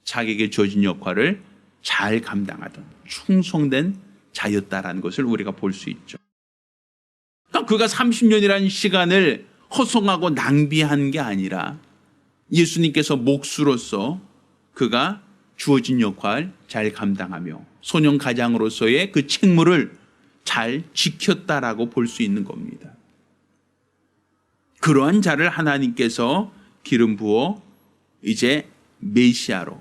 자기에게 주어진 역할을 잘 감당하던 충성된 자였다라는 것을 우리가 볼 수 있죠. 그러니까 그가 30년이라는 시간을 허송하고 낭비한 게 아니라 예수님께서 목수로서 그가 주어진 역할 잘 감당하며 소년 가장으로서의 그 책무를 잘 지켰다라고 볼 수 있는 겁니다. 그러한 자를 하나님께서 기름 부어 이제 메시아로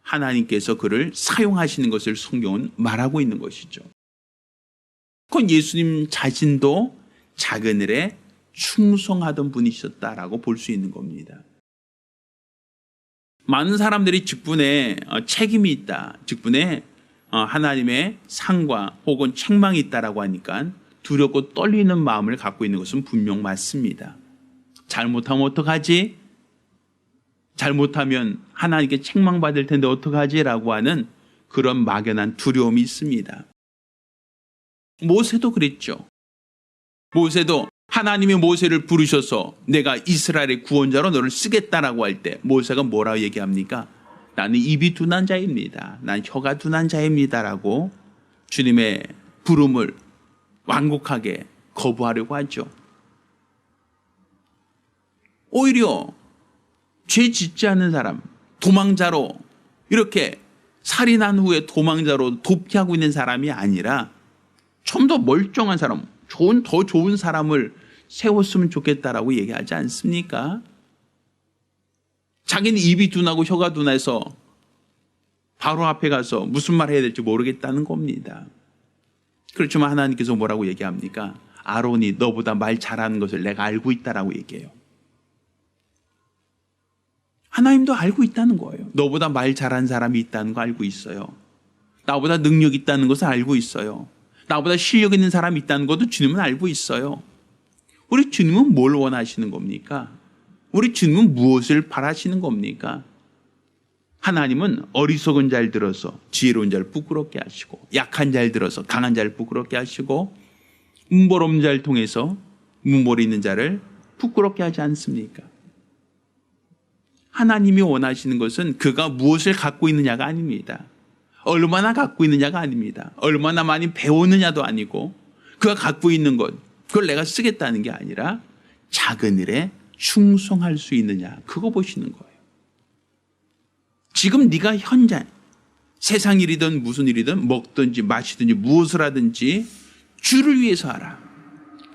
하나님께서 그를 사용하시는 것을 성경은 말하고 있는 것이죠. 그건 예수님 자신도 작은 일에 충성하던 분이셨다라고 볼 수 있는 겁니다. 많은 사람들이 직분에 책임이 있다, 직분에 하나님의 상과 혹은 책망이 있다라고 하니까 두렵고 떨리는 마음을 갖고 있는 것은 분명 맞습니다. 잘못하면 어떡하지? 잘못하면 하나님께 책망받을 텐데 어떡하지? 라고 하는 그런 막연한 두려움이 있습니다. 모세도 그랬죠. 모세도 하나님이 모세를 부르셔서 내가 이스라엘의 구원자로 너를 쓰겠다라고 할 때 모세가 뭐라고 얘기합니까? 나는 입이 둔한 자입니다. 난 혀가 둔한 자입니다라고 주님의 부름을 완곡하게 거부하려고 하죠. 오히려 죄 짓지 않는 사람, 도망자로 이렇게 살인한 후에 도망자로 도피하고 있는 사람이 아니라 좀 더 멀쩡한 사람, 더 좋은 사람을 세웠으면 좋겠다라고 얘기하지 않습니까? 자기는 입이 둔하고 혀가 둔해서 바로 앞에 가서 무슨 말 해야 될지 모르겠다는 겁니다. 그렇지만 하나님께서 뭐라고 얘기합니까? 아론이 너보다 말 잘하는 것을 내가 알고 있다라고 얘기해요. 하나님도 알고 있다는 거예요. 너보다 말 잘하는 사람이 있다는 거 알고 있어요. 나보다 능력 있다는 것을 알고 있어요. 나보다 실력 있는 사람이 있다는 것도 주님은 알고 있어요. 우리 주님은 뭘 원하시는 겁니까? 우리 주님은 무엇을 바라시는 겁니까? 하나님은 어리석은 자를 들어서 지혜로운 자를 부끄럽게 하시고, 약한 자를 들어서 강한 자를 부끄럽게 하시고, 문벌 없는 자를 통해서 문벌이 있는 자를 부끄럽게 하지 않습니까? 하나님이 원하시는 것은 그가 무엇을 갖고 있느냐가 아닙니다. 얼마나 갖고 있느냐가 아닙니다. 얼마나 많이 배웠느냐도 아니고, 그가 갖고 있는 것, 그걸 내가 쓰겠다는 게 아니라 작은 일에 충성할 수 있느냐, 그거 보시는 거예요. 지금 네가 현재 세상 일이든 무슨 일이든 먹든지 마시든지 무엇을 하든지 주를 위해서 하라.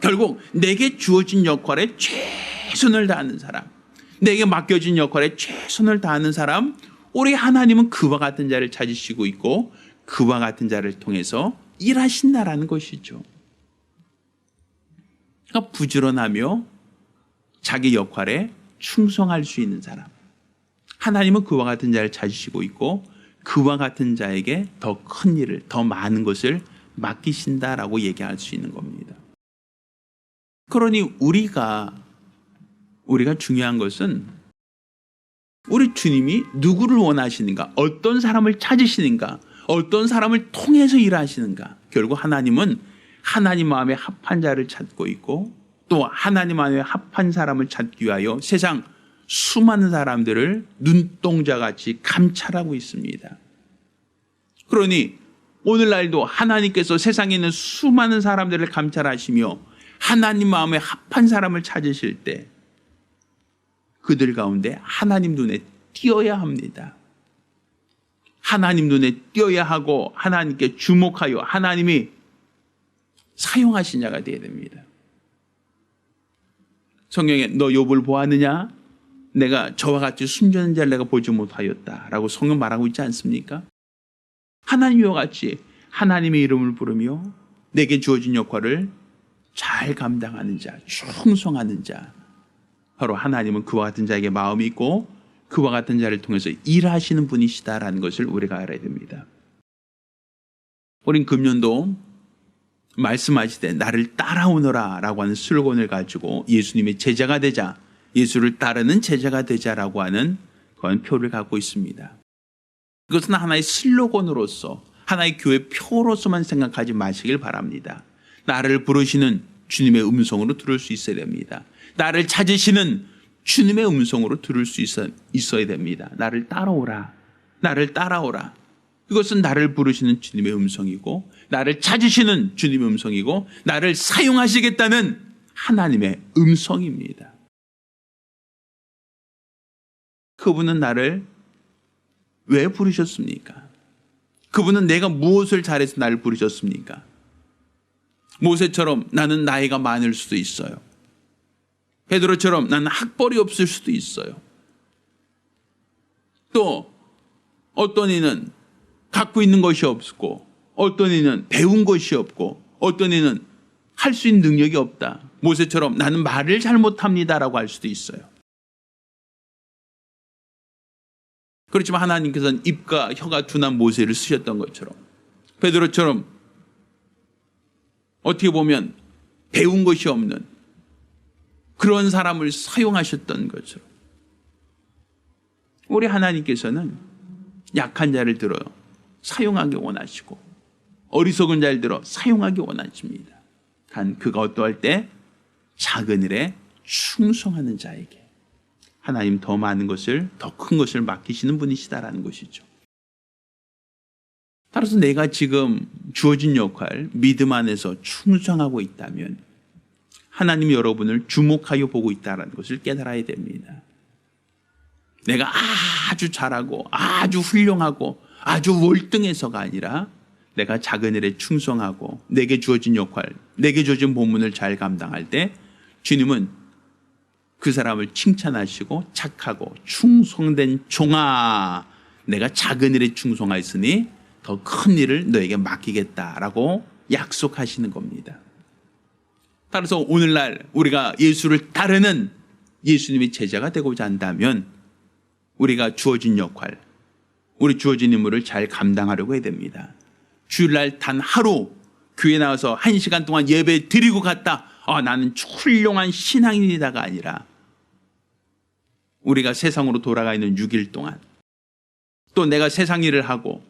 결국 내게 주어진 역할에 최선을 다하는 사람, 내게 맡겨진 역할에 최선을 다하는 사람, 우리 하나님은 그와 같은 자를 찾으시고 있고 그와 같은 자를 통해서 일하신다라는 것이죠. 그러니까 부지런하며 자기 역할에 충성할 수 있는 사람, 하나님은 그와 같은 자를 찾으시고 있고 그와 같은 자에게 더 큰 일을, 더 많은 것을 맡기신다라고 얘기할 수 있는 겁니다. 그러니 우리가 중요한 것은 우리 주님이 누구를 원하시는가, 어떤 사람을 찾으시는가, 어떤 사람을 통해서 일하시는가. 결국 하나님은 하나님 마음에 합한 자를 찾고 있고 또 하나님 마음에 합한 사람을 찾기 위하여 세상 수많은 사람들을 눈동자같이 감찰하고 있습니다. 그러니 오늘날도 하나님께서 세상에 있는 수많은 사람들을 감찰하시며 하나님 마음에 합한 사람을 찾으실 때 그들 가운데 하나님 눈에 띄어야 합니다. 하나님 눈에 띄어야 하고 하나님께 주목하여 하나님이 사용하신 자가 되어야 됩니다. 성경에 너 욥을 보았느냐? 내가 저와 같이 순전한 자를 내가 보지 못하였다라고 성경 말하고 있지 않습니까? 하나님과 같이 하나님의 이름을 부르며 내게 주어진 역할을 잘 감당하는 자, 충성하는 자, 바로 하나님은 그와 같은 자에게 마음이 있고 그와 같은 자를 통해서 일하시는 분이시다라는 것을 우리가 알아야 됩니다. 우린 금년도 말씀하시되 나를 따라오너라 라고 하는 슬로건을 가지고 예수님의 제자가 되자, 예수를 따르는 제자가 되자라고 하는 그런 표를 갖고 있습니다. 이것은 하나의 슬로건으로서, 하나의 교회 표로서만 생각하지 마시길 바랍니다. 나를 부르시는 주님의 음성으로 들을 수 있어야 됩니다. 나를 찾으시는 주님의 음성으로 들을 수 있어야 됩니다. 나를 따라오라. 나를 따라오라. 이것은 나를 부르시는 주님의 음성이고 나를 찾으시는 주님의 음성이고 나를 사용하시겠다는 하나님의 음성입니다. 그분은 나를 왜 부르셨습니까? 그분은 내가 무엇을 잘해서 나를 부르셨습니까? 모세처럼 나는 나이가 많을 수도 있어요. 베드로처럼 나는 학벌이 없을 수도 있어요. 또 어떤 이는 갖고 있는 것이 없고 어떤 이는 배운 것이 없고 어떤 이는 할 수 있는 능력이 없다. 모세처럼 나는 말을 잘 못합니다라고 할 수도 있어요. 그렇지만 하나님께서는 입과 혀가 둔한 모세를 쓰셨던 것처럼 베드로처럼 어떻게 보면 배운 것이 없는 그런 사람을 사용하셨던 것처럼 우리 하나님께서는 약한 자를 들어 사용하기 원하시고 어리석은 자를 들어 사용하기 원하십니다. 단 그가 어떠할 때 작은 일에 충성하는 자에게 하나님 더 많은 것을, 더 큰 것을 맡기시는 분이시다라는 것이죠. 따라서 내가 지금 주어진 역할, 믿음 안에서 충성하고 있다면 하나님이 여러분을 주목하여 보고 있다는 것을 깨달아야 됩니다. 내가 아주 잘하고 아주 훌륭하고 아주 월등해서가 아니라 내가 작은 일에 충성하고 내게 주어진 역할, 내게 주어진 본문을 잘 감당할 때 주님은 그 사람을 칭찬하시고 착하고 충성된 종아, 내가 작은 일에 충성하였으니 더 큰 일을 너에게 맡기겠다라고 약속하시는 겁니다. 따라서 오늘날 우리가 예수를 따르는 예수님의 제자가 되고자 한다면 우리가 주어진 역할, 우리 주어진 임무를 잘 감당하려고 해야 됩니다. 주일날 단 하루 교회 나와서 1시간 동안 예배 드리고 갔다. 나는 훌륭한 신앙인이다가 아니라 우리가 세상으로 돌아가 있는 6일 동안 또 내가 세상 일을 하고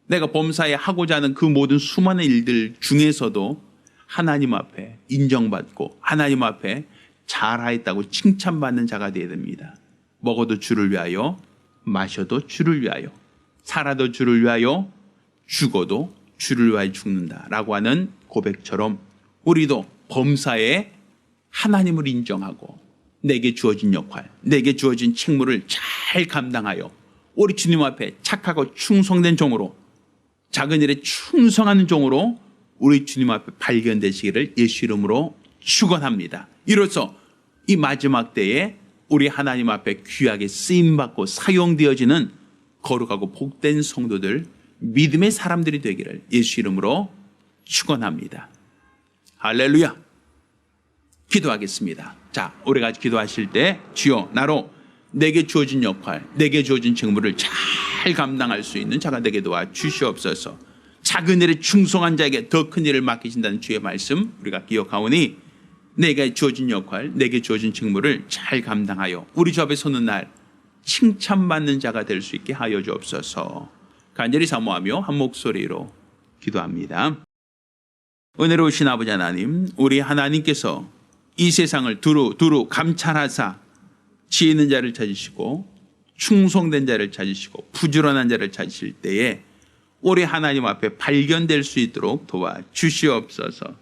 내가 범사에 하고자 하는 그 모든 수많은 일들 중에서도 하나님 앞에 인정받고 하나님 앞에 잘하였다고 칭찬받는 자가 되어야 됩니다. 먹어도 주를 위하여, 마셔도 주를 위하여, 살아도 주를 위하여, 죽어도 주를 위하여 죽는다라고 하는 고백처럼 우리도 범사에 하나님을 인정하고 내게 주어진 역할, 내게 주어진 책무를 잘 감당하여 우리 주님 앞에 착하고 충성된 종으로, 작은 일에 충성하는 종으로 우리 주님 앞에 발견되시기를 예수 이름으로 축원합니다. 이로써 이 마지막 때에 우리 하나님 앞에 귀하게 쓰임받고 사용되어지는 거룩하고 복된 성도들, 믿음의 사람들이 되기를 예수 이름으로 축원합니다. 할렐루야. 기도하겠습니다. 자, 우리가 기도하실 때 주여 나로 내게 주어진 역할, 내게 주어진 책무를 잘 감당할 수 있는 자가 되게 도와 주시옵소서. 작은 일에 충성한 자에게 더 큰 일을 맡기신다는 주의 말씀 우리가 기억하오니 내게 주어진 역할, 내게 주어진 책무를 잘 감당하여 우리 주 앞에 서는 날 칭찬받는 자가 될 수 있게 하여 주옵소서. 간절히 사모하며 한 목소리로 기도합니다. 은혜로우신 아버지 하나님, 우리 하나님께서 이 세상을 두루 감찰하사 지혜 있는 자를 찾으시고 충성된 자를 찾으시고 부지런한 자를 찾으실 때에 우리 하나님 앞에 발견될 수 있도록 도와주시옵소서.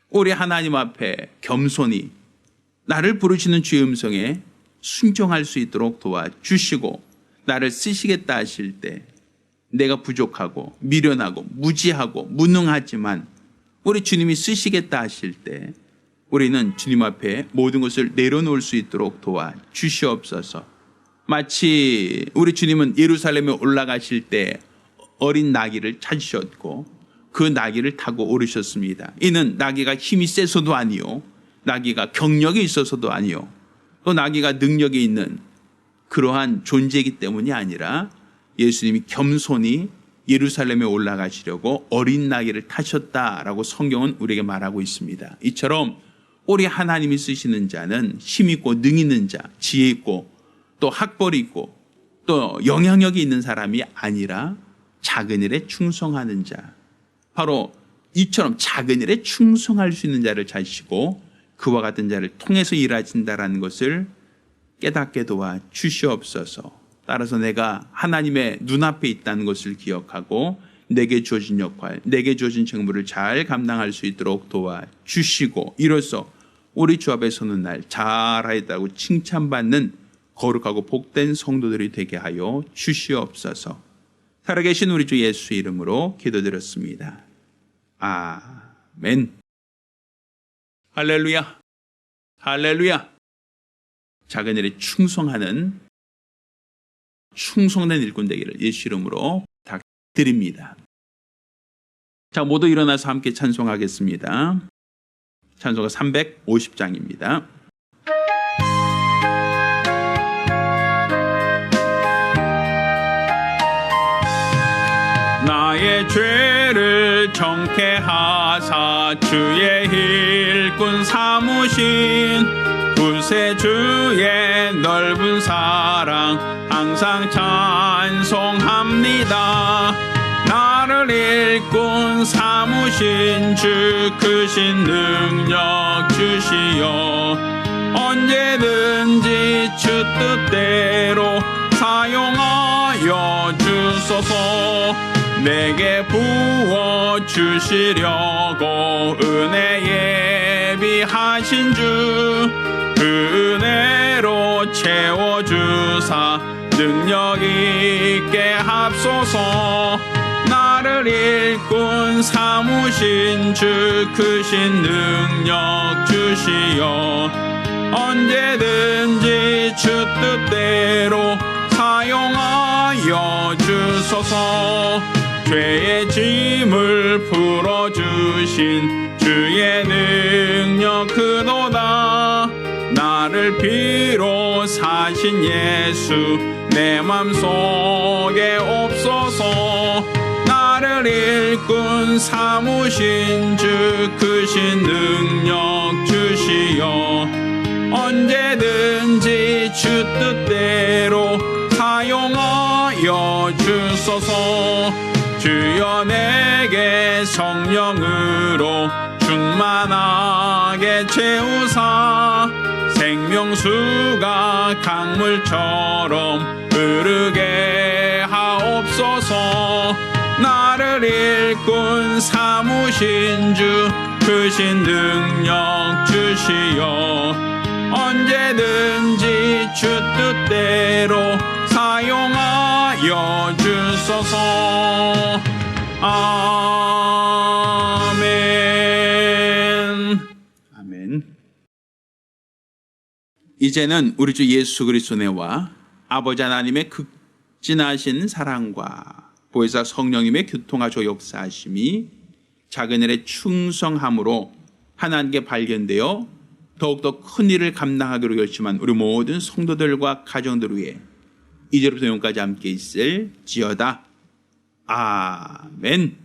우리 하나님 앞에 겸손히 나를 부르시는 주의 음성에 순종할 수 있도록 도와주시고 나를 쓰시겠다 하실 때 내가 부족하고 미련하고 무지하고 무능하지만 우리 주님이 쓰시겠다 하실 때 우리는 주님 앞에 모든 것을 내려놓을 수 있도록 도와주시옵소서. 마치 우리 주님은 예루살렘에 올라가실 때 어린 나귀를 찾으셨고 그 나귀를 타고 오르셨습니다. 이는 나귀가 힘이 세서도 아니요, 나귀가 경력이 있어서도 아니요, 또 나귀가 능력이 있는 그러한 존재이기 때문이 아니라 예수님이 겸손히 예루살렘에 올라가시려고 어린 나귀를 타셨다라고 성경은 우리에게 말하고 있습니다. 이처럼 우리 하나님이 쓰시는 자는 힘 있고 능 있는 자, 지혜 있고 또 학벌이 있고 또 영향력이 있는 사람이 아니라 작은 일에 충성하는 자, 바로 이처럼 작은 일에 충성할 수 있는 자를 찾으시고 그와 같은 자를 통해서 일하신다라는 것을 깨닫게 도와 주시옵소서. 따라서 내가 하나님의 눈앞에 있다는 것을 기억하고 내게 주어진 역할, 내게 주어진 책무를 잘 감당할 수 있도록 도와주시고 이로써 우리 주 앞에 서는 날 잘하였다고 칭찬받는 거룩하고 복된 성도들이 되게 하여 주시옵소서. 살아계신 우리 주 예수 이름으로 기도드렸습니다. 아멘. 할렐루야. 할렐루야. 작은 일에 충성하는 충성된 일꾼 되기를 예수 이름으로 부탁드립니다. 자, 모두 일어나서 함께 찬송하겠습니다. 찬송가 350장입니다. 나의 죄를 정케하사 주의 일꾼 삼으신 구세주의 넓은 사랑 항상 찬송합니다. 나를 일꾼 삼으신 주 크신 능력 주시어 언제든지 주 뜻대로 사용하여 주소서. 내게 부어주시려고 은혜 예비하신 주 그 은혜로 채워주사 능력 있게 합소서. 나를 일꾼 삼으신 주 크신 능력 주시어 언제든지 주 뜻대로 사용하여 주소서. 죄의 짐을 풀어주신 주의 능력 크도다. 나를 비로 사신 예수 내 맘속에 없소서. 나를 일꾼 삼으신 주 크신 능력 주시어 언제든지 주 뜻대로 사용하여 주소서. 주여 내게 성령으로 충만하게 채우사 생명수가 강물처럼 흐르게 하옵소서. 나를 일꾼 삼으신 주 크신 능력 주시어 언제든지 주 뜻대로 사용하여 주소서. 아멘. 아멘. 이제는 우리 주 예수 그리스도의 은혜와 아버지 하나님의 극진하신 사랑과 보혜사 성령님의 교통하시고 역사하심이 작은 일에 충성함으로 하나님께 발견되어 더욱더 큰 일을 감당하기로 결심한 우리 모든 성도들과 가정들 위해 이제부터 영까지 함께 있을지어다. 아멘.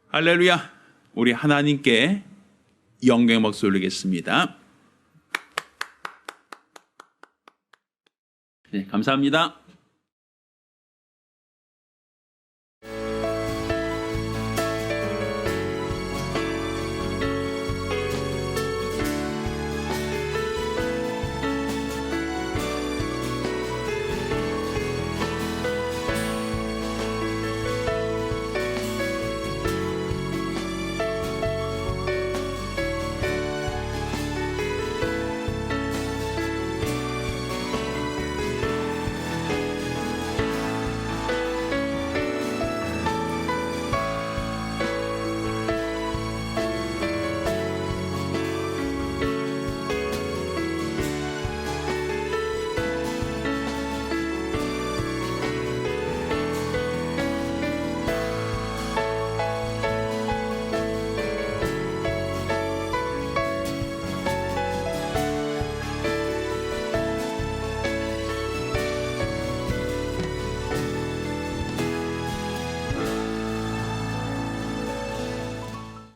할렐루야. 우리 하나님께 영광의 박수 올리겠습니다. 네, 감사합니다.